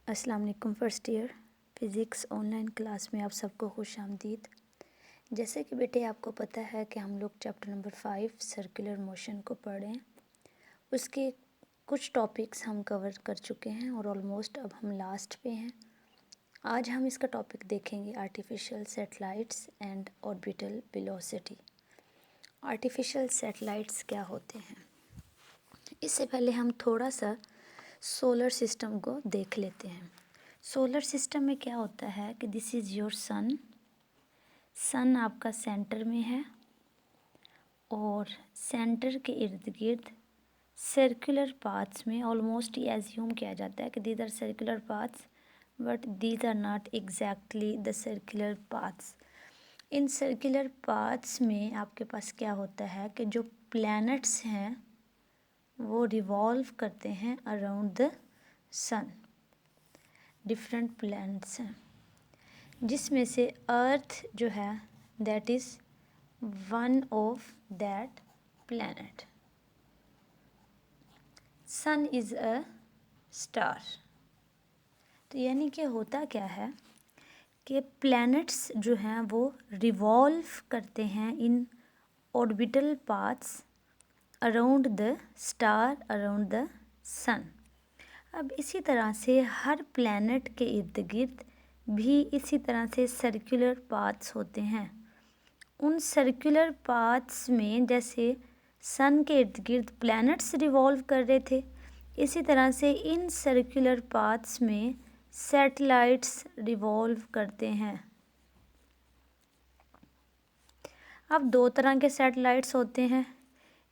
अस्सलाम वालेकुम first year physics online class में आप सबको खुश आमदीद। जैसे कि बेटे आपको पता है कि हम लोग चैप्टर नंबर 5 सर्कुलर मोशन को पढ़ रहे हैं। उसके कुछ टॉपिक्स हम कवर कर चुके हैं और ऑलमोस्ट अब हम लास्ट पे हैं। आज हम इसका टॉपिक देखेंगे artificial satellites and orbital velocity. Artificial satellites क्या होते हैं? इससे पहले हम थोड़ा सा सोलर सिस्टम को देख लेते हैं। सोलर सिस्टम में क्या होता है कि this is your sun. Sun आपका सेंटर में है और सेंटर के इर्द गिर्द सर्कुलर पाथ्स में ऑलमोस्ट ये एज्यूम किया जाता है कि these are circular paths, but these are not exactly the circular paths. इन सर्कुलर पाथ्स में आपके पास क्या होता है कि जो प्लैनेट्स हैं वो रिवॉल्व करते हैं around the sun. Different planets हैं जिसमें से अर्थ जो है that is one of that planet. Sun is a star. तो यानी कि होता क्या है कि प्लैनेट्स जो हैं वो रिवॉल्व करते हैं in orbital paths around the star, around the sun. अब इसी तरह से हर प्लैनेट के इर्द गिर्द भी इसी तरह से सर्कुलर पाथ्स होते हैं। उन सर्कुलर पाथ्स में जैसे सन के इर्द गिर्द प्लैनेट्स रिवॉल्व कर रहे थे, इसी तरह से इन सर्कुलर पाथ्स में सैटेलाइट्स रिवॉल्व करते हैं। अब दो तरह के सैटेलाइट्स होते हैं।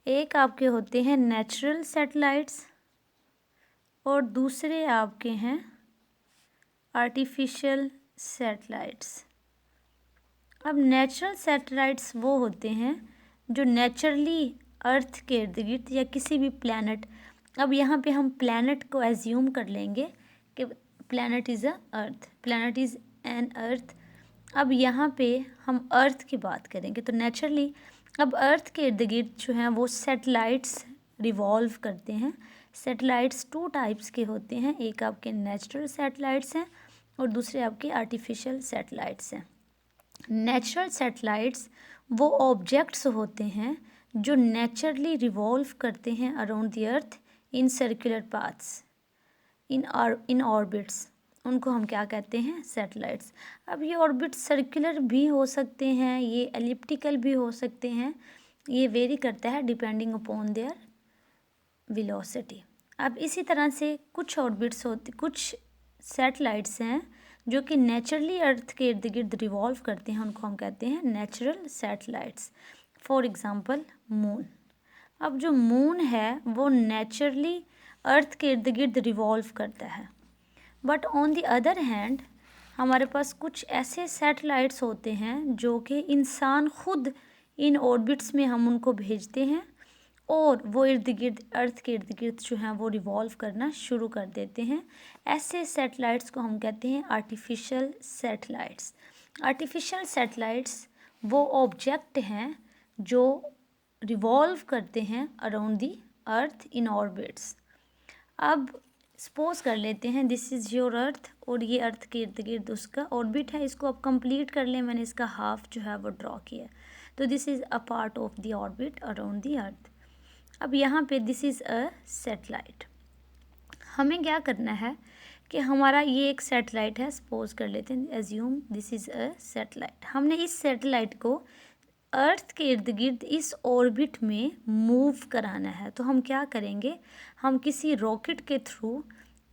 एक आपके होते हैं नेचुरल सैटेलाइट्स और दूसरे आपके हैं आर्टिफिशियल सैटेलाइट्स। अब नेचुरल सैटेलाइट्स वो होते हैं जो नेचुरली अर्थ के इर्द गिर्द या किसी भी प्लैनेट, अब यहाँ पे हम प्लैनेट को एज्यूम कर लेंगे कि planet is a earth, planet is an earth. अब यहाँ पे हम अर्थ की बात करेंगे तो नेचुरली अब अर्थ के इर्द गिर्द जो हैं वो सैटेलाइट्स रिवॉल्व करते हैं। सैटेलाइट्स टू टाइप्स के होते हैं, एक आपके नेचुरल सैटेलाइट्स हैं और दूसरे आपके आर्टिफिशियल सैटेलाइट्स हैं। नेचुरल सैटेलाइट्स वो ऑब्जेक्ट्स होते हैं जो नेचुरली रिवॉल्व करते हैं around the earth in circular paths, in orbits. उनको हम क्या कहते हैं? सैटेलाइट्स। अब ये ऑर्बिट सर्कुलर भी हो सकते हैं, ये एलिप्टिकल भी हो सकते हैं, ये वेरी करता है डिपेंडिंग अपॉन देयर वेलोसिटी। अब इसी तरह से कुछ ऑर्बिट्स होते, कुछ सैटेलाइट्स हैं जो कि नेचुरली अर्थ के इर्द गिर्द रिवॉल्व करते हैं, उनको हम कहते हैं natural satellites. For example moon. अब जो मून है वो नेचुरली अर्थ के इर्द गिर्द रिवॉल्व करता है, but on the other hand हमारे पास कुछ ऐसे सैटेलाइट्स होते हैं जो कि इंसान खुद इन ऑर्बिट्स में हम उनको भेजते हैं और वो इर्द गिर्द अर्थ के इर्द गिर्द जो हैं वो रिवॉल्व करना शुरू कर देते हैं। ऐसे सैटेलाइट्स को हम कहते हैं आर्टिफिशियल सैटेलाइट्स। आर्टिफिशियल सैटेलाइट्स वो ऑब्जेक्ट हैं जो रिवॉल्व करते हैं around the earth in orbits. अब सपोज कर लेते हैं दिस इज़ योर अर्थ और ये अर्थ के इर्द गिर्द उसका ऑर्बिट है। इसको अब कंप्लीट कर लें, मैंने इसका हाफ जो है वो ड्रॉ किया, तो this is a part of the orbit around the earth. अब यहाँ पे दिस इज़ अ सैटेलाइट। हमें क्या करना है कि हमारा ये एक सैटेलाइट है, सपोज कर लेते हैं, assume this is a satellite. हमने इस सैटेलाइट को अर्थ के इर्द गिर्द इस ऑर्बिट में मूव कराना है, तो हम क्या करेंगे, हम किसी रॉकेट के थ्रू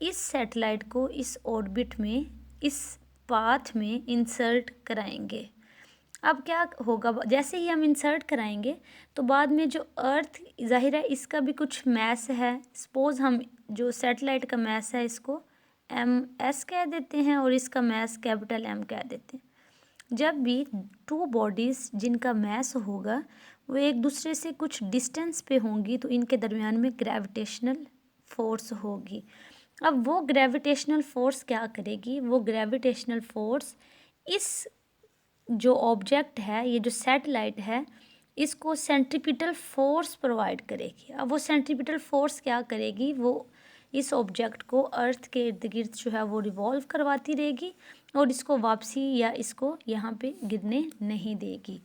इस सैटेलाइट को इस ऑर्बिट में, इस पाथ में इंसर्ट कराएंगे। अब क्या होगा, जैसे ही हम इंसर्ट कराएंगे तो बाद में जो अर्थ, जाहिर है इसका भी कुछ मैस है, सपोज हम जो सैटेलाइट का मैस है इसको MS कह देते हैं और इसका मैस कैपिटल M कह देते हैं। जब भी टू बॉडीज़ जिनका मैस होगा वो एक दूसरे से कुछ डिस्टेंस पे होंगी तो इनके दरमियान में ग्रेविटेशनल फोर्स होगी। अब वो ग्रेविटेशनल फोर्स क्या करेगी, वो ग्रेविटेशनल फोर्स इस जो ऑब्जेक्ट है, ये जो सैटेलाइट है, इसको सेंट्रीपिटल फोर्स प्रोवाइड करेगी। अब वो सेंट्रीपिटल फोर्स क्या करेगी, वो इस ऑब्जेक्ट को अर्थ के इर्द गिर्द जो है वो रिवॉल्व करवाती रहेगी और इसको वापसी या इसको यहाँ पे गिरने नहीं देगी।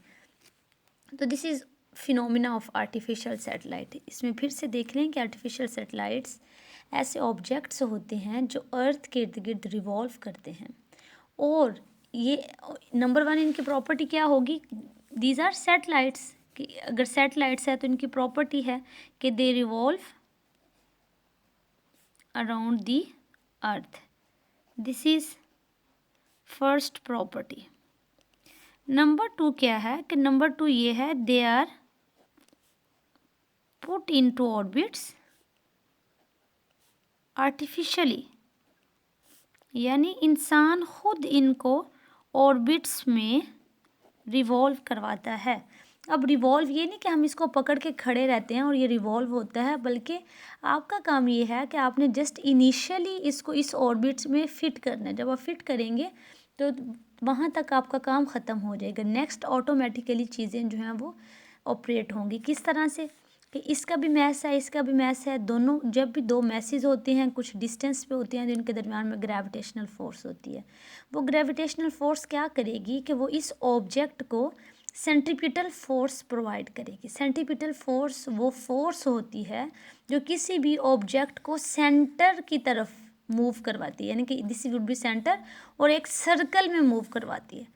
तो this is phenomena of artificial satellite. इसमें फिर से देख लें कि आर्टिफिशियल सैटेलाइट्स ऐसे ऑब्जेक्ट्स होते हैं जो अर्थ के इर्द गिर्द रिवॉल्व करते हैं। और ये नंबर 1 इनकी प्रॉपर्टी क्या होगी, दीज आर सैटेलाइट्स, कि अगर सैटेलाइट्स है तो इनकी प्रॉपर्टी है कि they revolve around the earth. This is first property. Number 2 क्या है कि नंबर 2 ये है, they are put into orbits artificially, यानी इंसान खुद इनको ऑर्बिट्स में रिवॉल्व करवाता है। अब रिवॉल्व ये नहीं कि हम इसको पकड़ के खड़े रहते हैं और ये रिवॉल्व होता है, बल्कि आपका काम ये है कि आपने जस्ट इनिशियली इसको इस ऑर्बिट्स में फ़िट करना है। जब आप फिट करेंगे तो वहाँ तक आपका काम ख़त्म हो जाएगा। नेक्स्ट ऑटोमेटिकली चीज़ें जो हैं वो ऑपरेट होंगी। किस तरह से कि इसका भी मैस है, इसका भी मैस है, दोनों जब भी दो मैसेज होते हैं कुछ डिस्टेंस पे होते हैं तो इनके दरमियान में ग्रेविटेशनल फोर्स होती है। वो ग्रेविटेशनल फोर्स क्या करेगी कि वो इस ऑब्जेक्ट को सेंट्रीपिटल फोर्स प्रोवाइड करेगी। सेंट्रीपिटल फोर्स वो फोर्स होती है जो किसी भी ऑब्जेक्ट को सेंटर की तरफ मूव करवाती है, यानी कि दिस वुड बी सेंटर, और एक सर्कल में मूव करवाती है।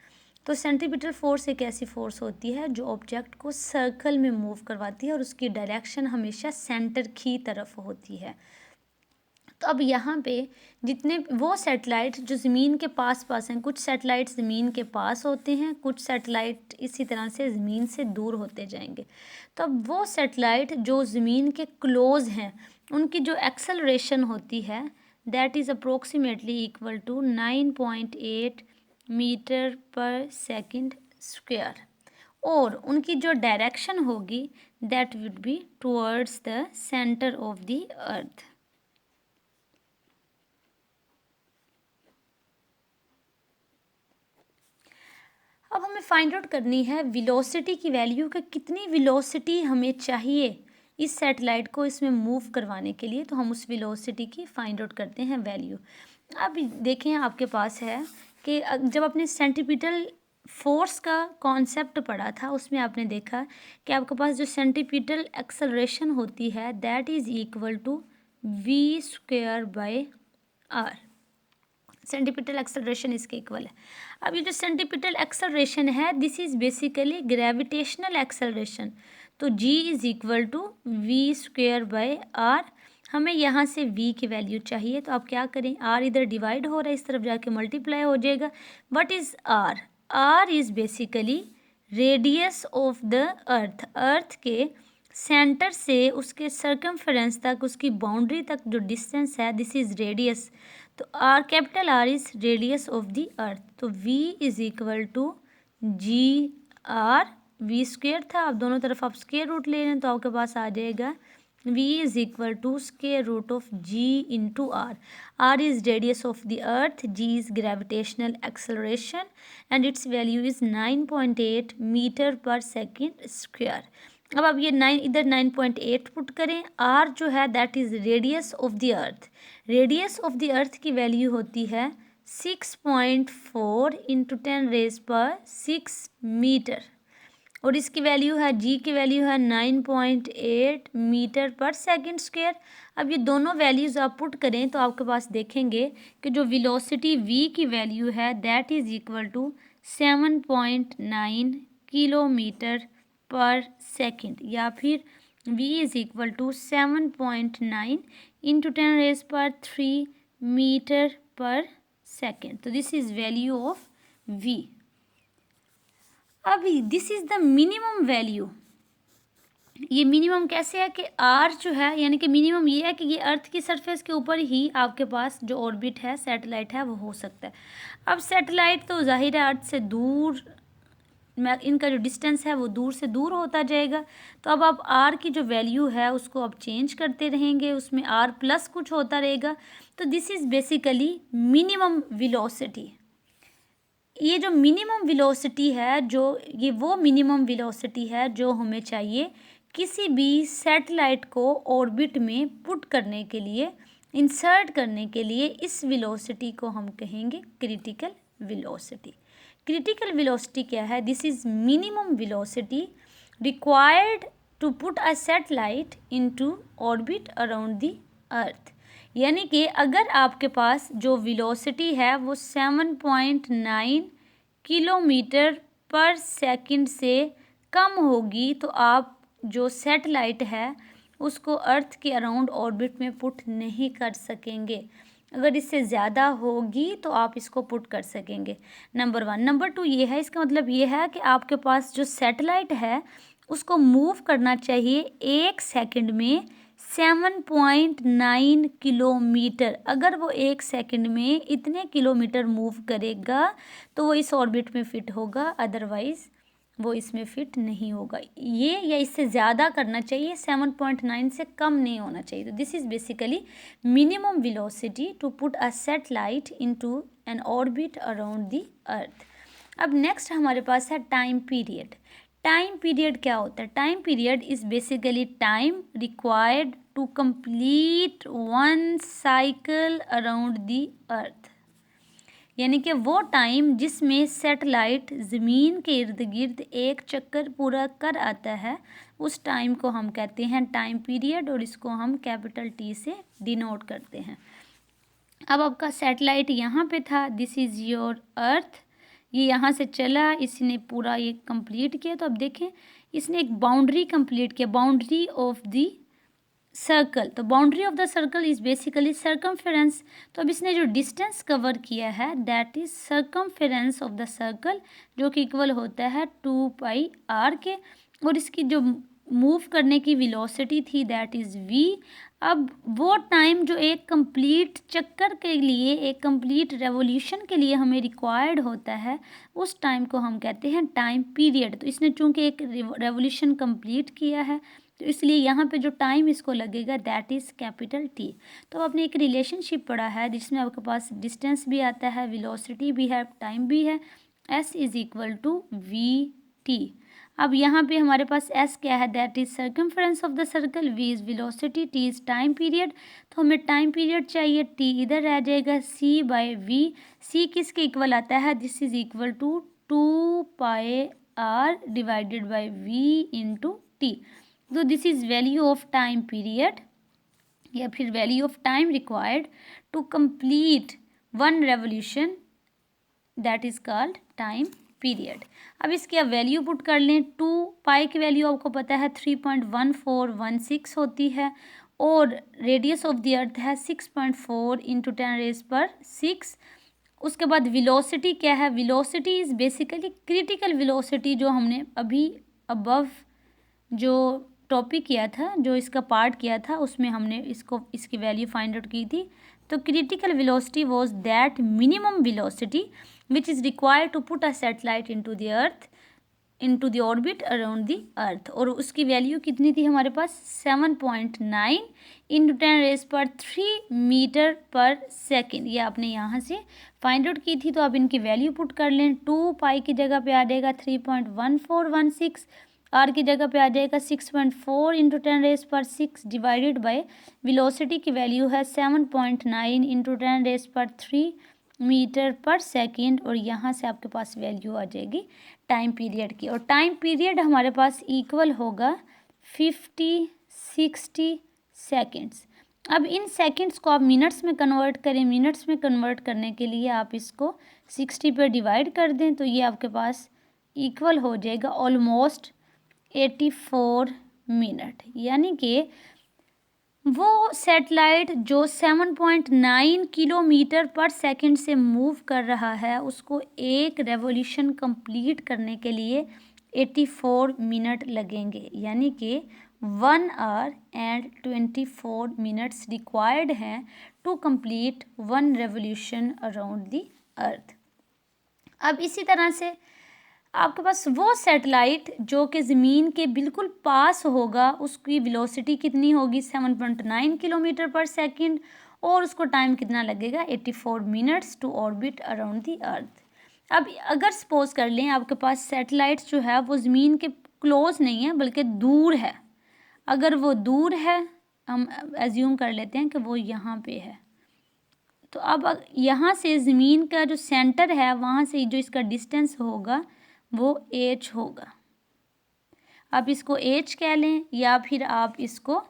तो सेंट्रीपिटल फोर्स एक ऐसी फोर्स होती है जो ऑब्जेक्ट को सर्कल में मूव करवाती है और उसकी डायरेक्शन हमेशा सेंटर की तरफ होती है। तो अब यहाँ पे जितने वो सैटेलाइट जो ज़मीन के पास पास हैं, कुछ सैटेलाइट ज़मीन के पास होते हैं, कुछ सैटेलाइट इसी तरह से ज़मीन से दूर होते जाएंगे। तो अब वो सैटेलाइट जो ज़मीन के क्लोज़ हैं उनकी जो एक्सेलरेशन होती है that is approximately equal to 9.8 metre per second square, और उनकी जो डायरेक्शन होगी that would be towards the centre of the earth. अब हमें फाइंड आउट करनी है वेलोसिटी की वैल्यू, कि कितनी वेलोसिटी हमें चाहिए इस सैटेलाइट को इसमें मूव करवाने के लिए। तो हम उस वेलोसिटी की फाइंड आउट करते हैं वैल्यू। अब देखें आपके पास है कि जब आपने सेंट्रीपिटल फोर्स का कॉन्सेप्ट पढ़ा था उसमें आपने देखा कि आपके पास जो सेंट्रीपिटल एक्सेलरेशन होती है that is equal to v square by r. Centripetal acceleration इसके इक्वल है। अब ये जो सेंट्रीपिटल एक्सेलरेशन है this is basically gravitational acceleration. तो g is equal to v square by r. हमें यहाँ से v की वैल्यू चाहिए, तो आप क्या करें, r इधर डिवाइड हो रहा है, इस तरफ जाके मल्टीप्लाई हो जाएगा। What is r? r is basically radius of the earth. Earth के सेंटर से उसके सर्कमफेरेंस तक, उसकी बाउंड्री तक जो डिस्टेंस है दिस इज़ रेडियस। तो r, capital R is radius of the earth. तो v is equal to g r, v square था, अब दोनों तरफ आप स्क्वेयर रूट ले लें तो आपके पास आ जाएगा v is equal to square root of g into r. r is radius of the earth, g is gravitational acceleration and its value is 9.8 metre per second square. अब आप ये 9 इधर 9.8 पुट करें। r जो है that is radius of the earth. Radius of the अर्थ की value होती है 6.4 इंटू 10⁻⁶ मीटर, और इसकी वैल्यू है g की वैल्यू है 9.8 मीटर पर सेकंड स्क्वायर। अब ये दोनों वैल्यूज़ आप पुट करें तो आपके पास देखेंगे कि जो वेलोसिटी v की वैल्यू है that is equal to 7.9 kilometre per second, या फिर v is equal to 7.9 into 10⁻³ metre per second. तो this is value of v। अभी this is the minimum value. ये मिनिमम कैसे है कि r जो है, यानी कि मिनिमम ये है कि ये अर्थ की सरफेस के ऊपर ही आपके पास जो ऑर्बिट है सैटेलाइट है वो हो सकता है। अब सैटेलाइट तो जाहिर है अर्थ से दूर, इनका जो डिस्टेंस है वो दूर से दूर होता जाएगा। तो अब आप r की जो वैल्यू है उसको आप चेंज करते रहेंगे, उसमें r प्लस कुछ होता रहेगा। तो this is basically minimum velocity. ये जो मिनिमम वेलोसिटी है, जो ये वो मिनिमम वेलोसिटी है जो हमें चाहिए किसी भी सैटेलाइट को ऑर्बिट में पुट करने के लिए, इंसर्ट करने के लिए इस वेलोसिटी को हम कहेंगे क्रिटिकल वेलोसिटी। क्रिटिकल वेलोसिटी क्या है? This is minimum velocity required to put a satellite into orbit around the earth. यानी कि अगर आपके पास जो वेलोसिटी है वो 7.9 किलोमीटर पर सेकंड से कम होगी तो आप जो सैटेलाइट है उसको अर्थ के अराउंड ऑर्बिट में पुट नहीं कर सकेंगे। अगर इससे ज़्यादा होगी तो आप इसको पुट कर सकेंगे। नंबर 1। नंबर 2 ये है, इसका मतलब ये है कि आपके पास जो सैटेलाइट है उसको मूव करना चाहिए 1 सेकंड में 7.9 किलोमीटर। अगर वो 1 सेकंड में इतने किलोमीटर मूव करेगा तो वो इस ऑर्बिट में फिट होगा, अदरवाइज वो इसमें फिट नहीं होगा। ये या इससे ज़्यादा करना चाहिए, 7.9 से कम नहीं होना चाहिए। तो this is basically minimum velocity to put a satellite into an orbit around the earth. अब नेक्स्ट हमारे पास है टाइम पीरियड। टाइम पीरियड क्या होता है? Time period is basically time required to complete one cycle around the earth. यानी कि वो time जिसमें सैटेलाइट ज़मीन के इर्द गिर्द एक चक्कर पूरा कर आता है, उस टाइम को हम कहते हैं टाइम पीरियड, और इसको हम कैपिटल टी से डिनोट करते हैं। अब आपका सैटेलाइट यहाँ पे था, दिस इज़ योर अर्थ, ये यहाँ से चला, इसने पूरा ये कंप्लीट किया। तो अब देखें इसने एक बाउंड्री कंप्लीट किया, बाउंड्री ऑफ द सर्कल। तो boundary of the circle is basically circumference. तो अब इसने जो डिस्टेंस कवर किया है that is circumference of the circle, जो कि इक्वल होता है 2πr के, और इसकी जो मूव करने की वेलोसिटी थी दैट इज़ v। अब वो टाइम जो एक कंप्लीट चक्कर के लिए, एक कंप्लीट रेवोल्यूशन के लिए हमें रिक्वायर्ड होता है, उस टाइम को हम कहते हैं टाइम पीरियड। तो इसने चूंकि एक रेवोल्यूशन कंप्लीट किया है तो इसलिए यहाँ पे जो टाइम इसको लगेगा दैट इज़ कैपिटल टी। तो आपने एक रिलेशनशिप पढ़ा है जिसमें आपके पास डिस्टेंस भी आता है, वेलोसिटी भी है, टाइम भी है। s is equal to v t. अब यहाँ पे हमारे पास s क्या है? That is circumference of the circle, v is velocity, t is time period. तो हमें टाइम पीरियड चाहिए, t इधर रह जाएगा, c/v। c किसके इक्वल आता है? This is equal to 2πr divided by v into T. तो this is value of time period या फिर value of time required to complete one revolution, that is called time period. अब इसकी आप value put कर लें। 2π की value आपको पता है 3.1416 होती है, और रेडियस ऑफ द अर्थ है 6.4 इंटू 10⁻⁶। उसके बाद वेलोसिटी क्या है? Velocity is basically critical velocity, जो हमने अभी अबव जो टॉपिक किया था, जो इसका पार्ट किया था, उसमें हमने इसकी वैल्यू फाइंड आउट की थी। तो critical velocity was that minimum velocity which is required to put a satellite into the earth, into the orbit around the earth. और उसकी वैल्यू कितनी थी हमारे पास? 7.9 इंटू 10⁻³ मीटर पर सेकेंड। ये आपने यहाँ से फाइंड आउट की थी, तो आप इनकी वैल्यू पुट कर लें। 2π की जगह पे आ जाएगा 3.1416, आर की जगह पे आ जाएगा 6.4 इंटू 10⁻⁶ डिवाइडेड बाय वेलोसिटी की वैल्यू है 7.9 इंटू 10⁻³ मीटर पर सेकेंड, और यहाँ से आपके पास वैल्यू आ जाएगी टाइम पीरियड की। और टाइम पीरियड हमारे पास इक्वल होगा 50-60 सेकेंड्स। अब इन सेकेंड्स को आप मिनट्स में कन्वर्ट करें। मिनट्स में कन्वर्ट करने के लिए आप इसको 60 पे डिवाइड कर दें, तो ये आपके पास इक्वल हो जाएगा ऑलमोस्ट 84 मिनट। यानी कि वो सैटेलाइट जो 7.9 किलोमीटर पर सेकंड से मूव कर रहा है, उसको एक रेवोल्यूशन कंप्लीट करने के लिए 84 मिनट लगेंगे। यानी कि 1 आवर एंड 24 मिनट्स रिक्वायर्ड हैं to complete one revolution around the earth. अब इसी तरह से आपके पास वो सैटेलाइट जो कि ज़मीन के बिल्कुल पास होगा, उसकी वेलोसिटी कितनी होगी? 7.9 किलोमीटर पर सेकंड, और उसको टाइम कितना लगेगा? 84 minutes to orbit around the earth. अब अगर सपोज कर लें आपके पास सैटेलाइट जो है वो ज़मीन के क्लोज नहीं है बल्कि दूर है। अगर वो दूर है, हम एज्यूम कर लेते हैं कि वो यहाँ पे है। तो अब यहाँ से ज़मीन का जो सेंटर है वहाँ से जो इसका डिस्टेंस होगा वो h होगा। आप इसको h कह लें या फिर आप इसको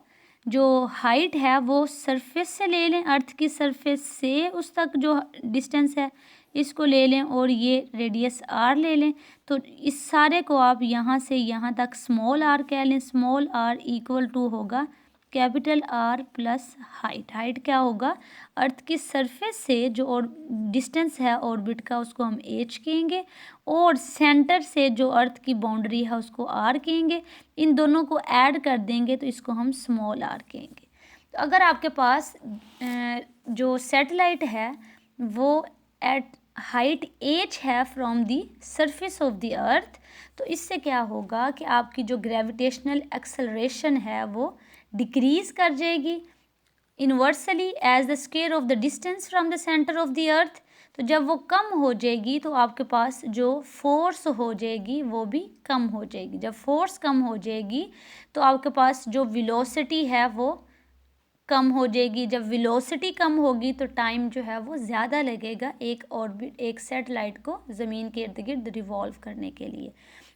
जो हाइट है वो सरफेस से ले लें, अर्थ की सरफेस से उस तक जो डिस्टेंस है इसको ले लें और ये रेडियस r ले लें। तो इस सारे को आप यहाँ से यहाँ तक स्मॉल r कह लें। स्मॉल r इक्वल टू होगा capital R plus height. Height क्या होगा, अर्थ की सरफेस से जो और डिस्टेंस है ऑर्बिट का उसको हम h कहेंगे और सेंटर से जो अर्थ की बाउंड्री है उसको r कहेंगे। इन दोनों को ऐड कर देंगे तो इसको हम स्मॉल r कहेंगे। तो अगर आपके पास जो सैटेलाइट है वो एट हाइट h है from the surface of the earth, तो इससे क्या होगा कि आपकी जो ग्रेविटेशनल एक्सेलरेशन है वो डिक्रीज़ कर जाएगी inversely as the square of the distance from the centre of the earth. तो जब वो कम हो जाएगी तो आपके पास जो फोर्स हो जाएगी वो भी कम हो जाएगी। जब फोर्स कम हो जाएगी तो आपके पास जो वेलोसिटी है वो कम हो जाएगी। जब वेलोसिटी कम होगी तो टाइम जो है वो ज़्यादा लगेगा एक सैटेलाइट को ज़मीन के इर्द गिर्द रिवॉल्व करने के लिए।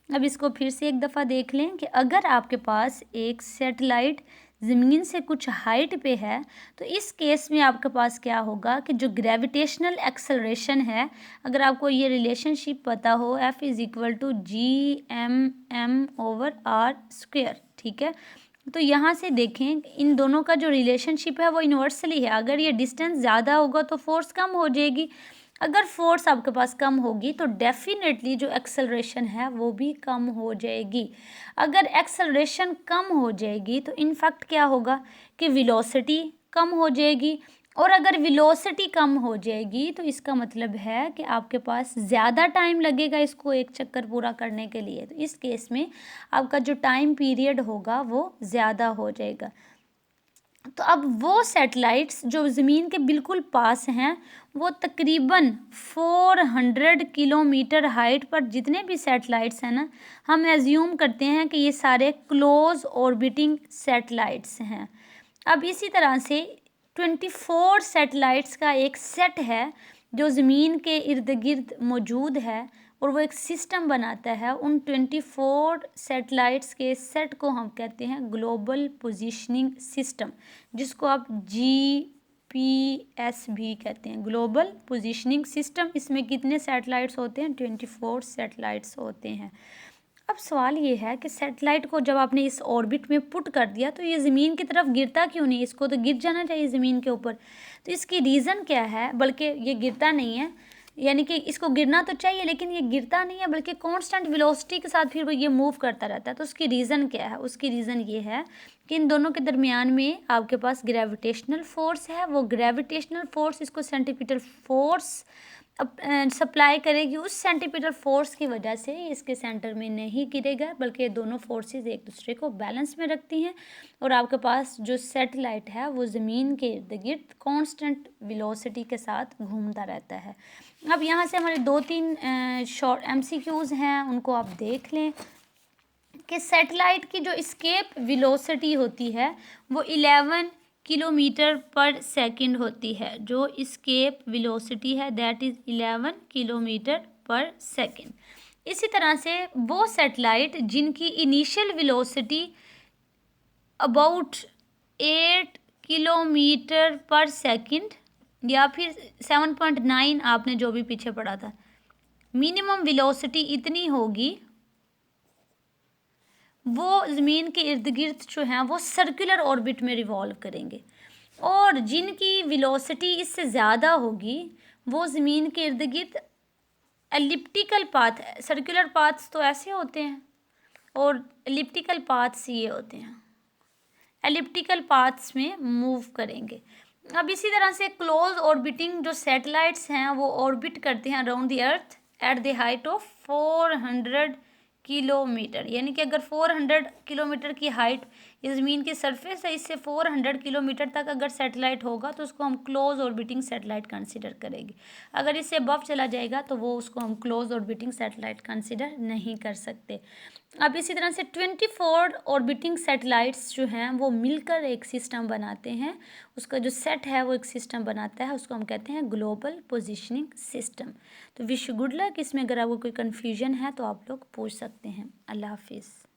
अब इसको फिर से एक दफ़ा देख लें कि अगर आपके पास एक सैटेलाइट ज़मीन से कुछ हाइट पे है तो इस केस में आपके पास क्या होगा कि जो ग्रेविटेशनल एक्सेलरेशन है, अगर आपको ये रिलेशनशिप पता हो F is equal to G/m/r², ठीक है। तो यहाँ से देखें इन दोनों का जो रिलेशनशिप है वो इन्वर्सली है। अगर ये डिस्टेंस ज़्यादा होगा तो फोर्स कम हो जाएगी। अगर फोर्स आपके पास कम होगी तो डेफिनेटली जो एक्सेलरेशन है वो भी कम हो जाएगी। अगर एक्सेलरेशन कम हो जाएगी तो इनफैक्ट क्या होगा कि वेलोसिटी कम हो जाएगी, और अगर वेलोसिटी कम हो जाएगी तो इसका मतलब है कि आपके पास ज़्यादा टाइम लगेगा इसको एक चक्कर पूरा करने के लिए। तो इस केस में आपका जो टाइम पीरियड होगा वो ज़्यादा हो जाएगा। तो अब वो सैटेलाइट्स जो ज़मीन के बिल्कुल पास हैं वो तकरीबन 400 किलोमीटर हाइट पर जितने भी सैटेलाइट्स हैं ना, हम एज्यूम करते हैं कि ये सारे क्लोज ऑर्बिटिंग सैटेलाइट्स हैं। अब इसी तरह से 24 सैटेलाइट्स का एक सेट है जो ज़मीन के इर्द गिर्द मौजूद है और वो एक सिस्टम बनाता है। उन 24 सैटेलाइट्स के सेट को हम कहते हैं ग्लोबल पोजीशनिंग सिस्टम, जिसको आप GPS भी कहते हैं, ग्लोबल पोजीशनिंग सिस्टम। इसमें कितने सैटेलाइट्स होते हैं? 24 सैटेलाइट्स होते हैं। अब सवाल ये है कि सैटेलाइट को जब आपने इस ऑर्बिट में पुट कर दिया तो ये ज़मीन की तरफ गिरता क्यों नहीं? इसको तो गिर जाना चाहिए ज़मीन के ऊपर। तो इसकी रीज़न क्या है? बल्कि ये गिरता नहीं है, यानी कि इसको गिरना तो चाहिए लेकिन ये गिरता नहीं है, बल्कि कांस्टेंट वेलोसिटी के साथ फिर वो ये मूव करता रहता है। तो उसकी रीज़न क्या है? उसकी रीज़न ये है कि इन दोनों के दरमियान में आपके पास ग्रेविटेशनल फोर्स है। वो ग्रेविटेशनल फोर्स इसको सेंटीपिटल फोर्स सप्लाई करेगी। उस सेंटीपिटल फोर्स की वजह से इसके सेंटर में नहीं गिरेगा, बल्कि दोनों फोर्सेस एक दूसरे को बैलेंस में रखती हैं और आपके पास जो सैटेलाइट है वो ज़मीन के इर्द गिर्द कांस्टेंट वेलोसिटी के साथ घूमता रहता है। अब यहाँ से हमारे 2-3 शॉर्ट MCQs हैं, उनको आप देख लें कि सैटेलाइट की जो एस्केप वेलोसिटी होती है वो 11 किलोमीटर पर सेकंड होती है। जो एस्केप वेलोसिटी है that is 11 kilometre per second. इसी तरह से वो सैटेलाइट जिनकी initial velocity about 8 kilometre per second या फिर 7.9, आपने जो भी पीछे पढ़ा था, मिनिमम वेलोसिटी इतनी होगी, वो ज़मीन के इर्द गिर्द जो हैं वो सर्कुलर ऑर्बिट में रिवॉल्व करेंगे। और जिनकी वेलोसिटी इससे ज़्यादा होगी वो ज़मीन के इर्द गिर्द एलिप्टिकल पाथ, सर्कुलर पाथ्स तो ऐसे होते हैं और एलिप्टिकल पाथ्स ये होते हैं, एलिप्टिकल पाथ्स में मूव करेंगे। अब इसी तरह से क्लोज ऑर्बिटिंग जो सैटेलाइट्स हैं वो ऑर्बिट करते हैं around the earth at the height of 400 kilometre, यानी कि अगर 400 किलोमीटर की हाइट ये ज़मीन की सरफेस है, इससे 400 किलोमीटर तक अगर सैटेलाइट होगा तो उसको हम क्लोज ऑर्बिटिंग सैटेलाइट कंसिडर करेंगे। अगर इससे अबव चला जाएगा तो वो उसको हम क्लोज ऑर्बिटिंग सैटेलाइट कंसिडर नहीं कर सकते। अब इसी तरह से 24 ऑर्बिटिंग सैटेलाइट्स जो हैं वो मिलकर एक सिस्टम बनाते हैं, उसका जो सेट है वो एक सिस्टम बनाता है, उसको हम कहते हैं ग्लोबल पोजिशनिंग सिस्टम। तो विश गुड लक, इसमें अगर आपको कोई कन्फ्यूजन है तो आप लोग पूछ सकते हैं। अल्लाह हाफिज़।